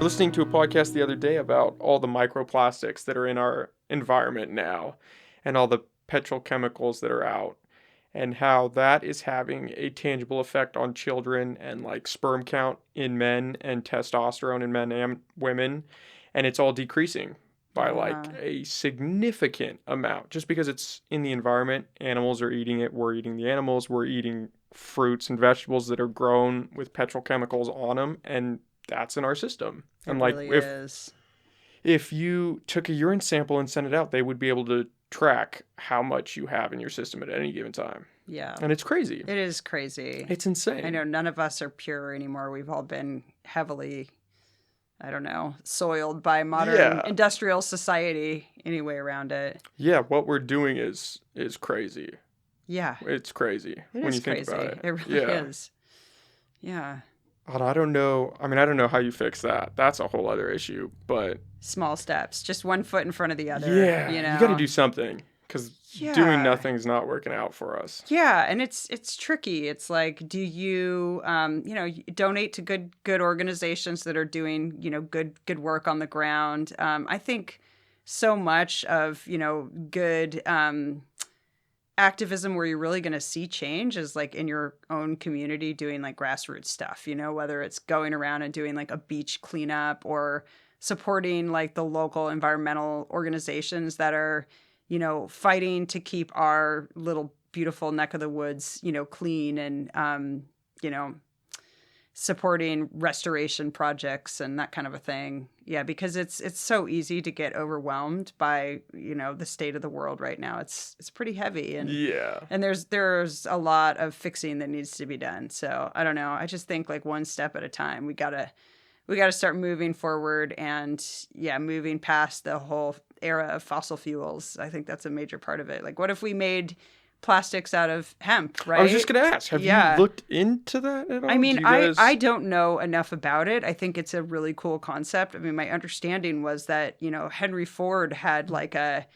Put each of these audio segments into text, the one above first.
listening to a podcast the other day about all the microplastics that are in our environment now and all the petrochemicals that are out and how that is having a tangible effect on children and like sperm count in men and testosterone in men and women. And it's all decreasing by like Yeah, a significant amount just because it's in the environment. Animals are eating it. We're eating the animals. We're eating fruits and vegetables that are grown with petrochemicals on them. And that's in our system. it And like really if is. if you took a urine sample and sent it out, they would be able to track how much you have in your system at any given time. Yeah, And it's crazy. it is crazy. It's I insane. know none of us are pure anymore. We've all been heavily, I don't know, soiled by modern Yeah. industrial society anyway around it. Yeah, what we're doing is crazy. Yeah, It's crazy it when is you think about crazy. it. It really Yeah. is. Yeah. And I don't know. I mean, I don't know how you fix that. That's a whole other issue. But Small steps, just one foot in front of the other, yeah, you got to do know? something because doing Yeah. nothing's not working out for us. Yeah, and it's tricky. It's like, do you donate to good organizations that are doing good work on the ground? I think so much of good activism where you're really going to see change is like in your own community doing like grassroots stuff. Whether it's going around and doing like a beach cleanup or supporting like the local environmental organizations that are fighting to keep our little beautiful neck of the woods, clean and, you know, supporting restoration projects and that kind of a thing. Yeah, because it's so easy to get overwhelmed by, the state of the world right now. It's pretty heavy Yeah. and there's a lot of fixing that needs to be done. So, I don't know. I just think like one step at a time. We got to start moving forward and yeah, moving past the whole era of fossil fuels. I think that's a major part of it. Like what if we made plastics out of hemp, I was just right? gonna ask, have you Yeah. looked into that at I all? Do mean, you I guys? don't know enough about it. I think it's a really cool concept. I mean, my understanding was that, Henry Ford had like a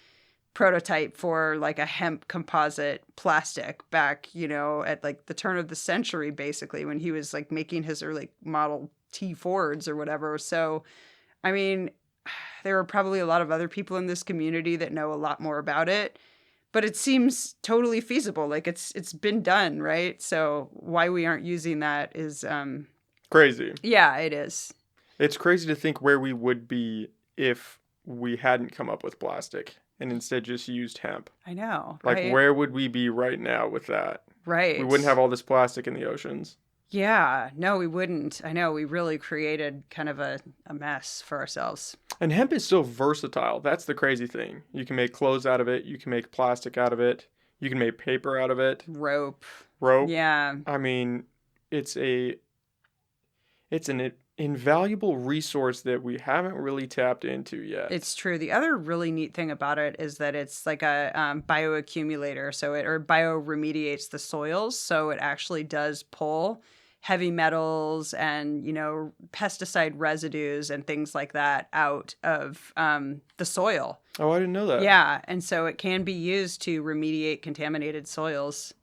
prototype for like a hemp composite plastic back, at like the turn of the century, basically, when he was like making his early Model T Fords or whatever. So, I mean, there are probably a lot of other people in this community that know a lot more about it, but it seems totally feasible. Like it's been done, right? So why we aren't using that is, Crazy. yeah, it is. It's crazy to think where we would be if we hadn't come up with plastic and instead just used hemp. I know, Like, right? where would we be right now with that? We wouldn't Right. have all this plastic in the oceans. Yeah, no, we wouldn't. I know we really created kind of a mess for ourselves. And hemp is so versatile. That's the crazy thing. You can make clothes out of it. You can make plastic out of it. You can make paper out of it. Rope. Rope. Yeah, I mean, it's a it's an invaluable resource that we haven't really tapped into yet. it's true. The other really neat thing about it is that it's like a bioaccumulator, so it or bioremediates the soils, so it actually does pull heavy metals and pesticide residues and things like that out of the soil. Oh, I didn't know that. Yeah, and so it can be used to remediate contaminated soils.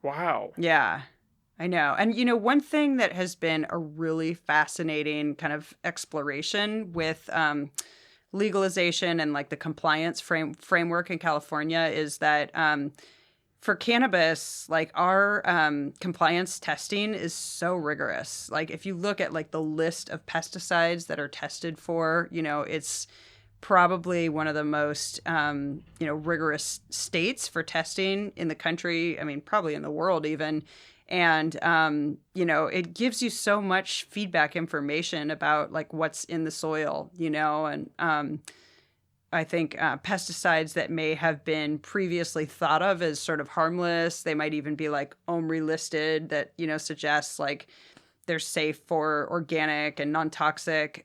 Wow. Yeah, I know. And one thing that has been a really fascinating kind of exploration with legalization and like the compliance framework in California is that for cannabis, like our compliance testing is so rigorous. Like if you look at like the list of pesticides that are tested for, it's probably one of the most rigorous states for testing in the country. I mean, probably in the world even. And it gives you so much feedback information about like what's in the soil, and I think pesticides that may have been previously thought of as sort of harmless, they might even be like OMRI listed that suggests like they're safe for organic and non-toxic.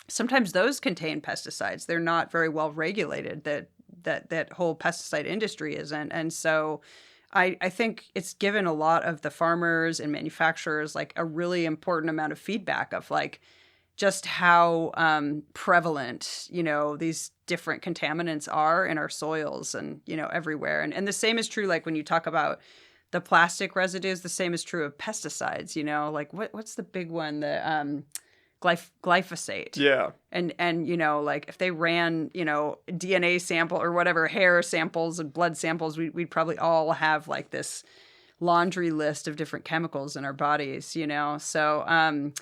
Sometimes those contain pesticides. They're not very well regulated. That whole pesticide industry isn't, and so I think it's given a lot of the farmers and manufacturers like a really important amount of feedback of like just how prevalent these different contaminants are in our soils and everywhere. And the same is true like when you talk about the plastic residues. The same is true of pesticides. Like what's the big one that glyphosate. Yeah. And like if they ran, DNA sample or whatever, hair samples and blood samples, we'd probably all have like this laundry list of different chemicals in our bodies. So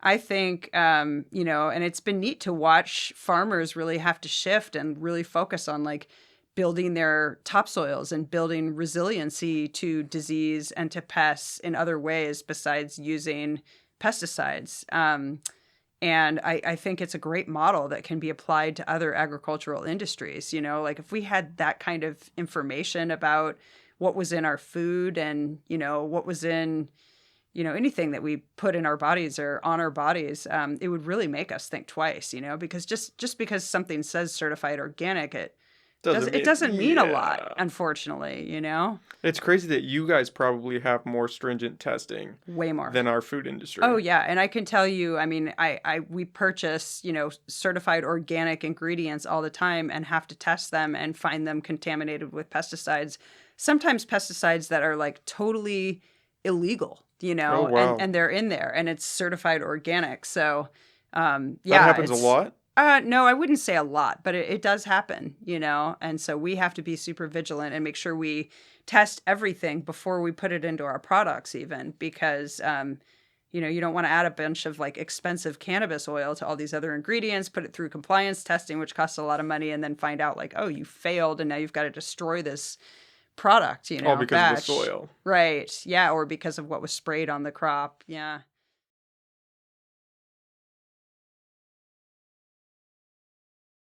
I think, and it's been neat to watch farmers really have to shift and really focus on like building their topsoils and building resiliency to disease and to pests in other ways besides using pesticides. And I think it's a great model that can be applied to other agricultural industries. Like if we had that kind of information about what was in our food and, what was in, anything that we put in our bodies or on our bodies, it would really make us think twice, because just because something says certified organic, Doesn't it mean, doesn't mean a lot, yeah. unfortunately. It's crazy that you guys probably have more stringent testing Way more. than our food industry. Oh yeah, and I can tell you, I mean, we purchase, certified organic ingredients all the time and have to test them and find them contaminated with pesticides. Sometimes pesticides that are like totally illegal, Oh, wow. and they're in there and it's certified organic. So, That yeah, happens a it's lot? no, I wouldn't say a lot, but it does happen. And so we have to be super vigilant and make sure we test everything before we put it into our products, even because, you don't want to add a bunch of like expensive cannabis oil to all these other ingredients, put it through compliance testing, which costs a lot of money, and then find out like, oh, you failed and now you've got to destroy this product, All because of the batch. soil. Right. Yeah. Or because of what was sprayed on the crop. Yeah.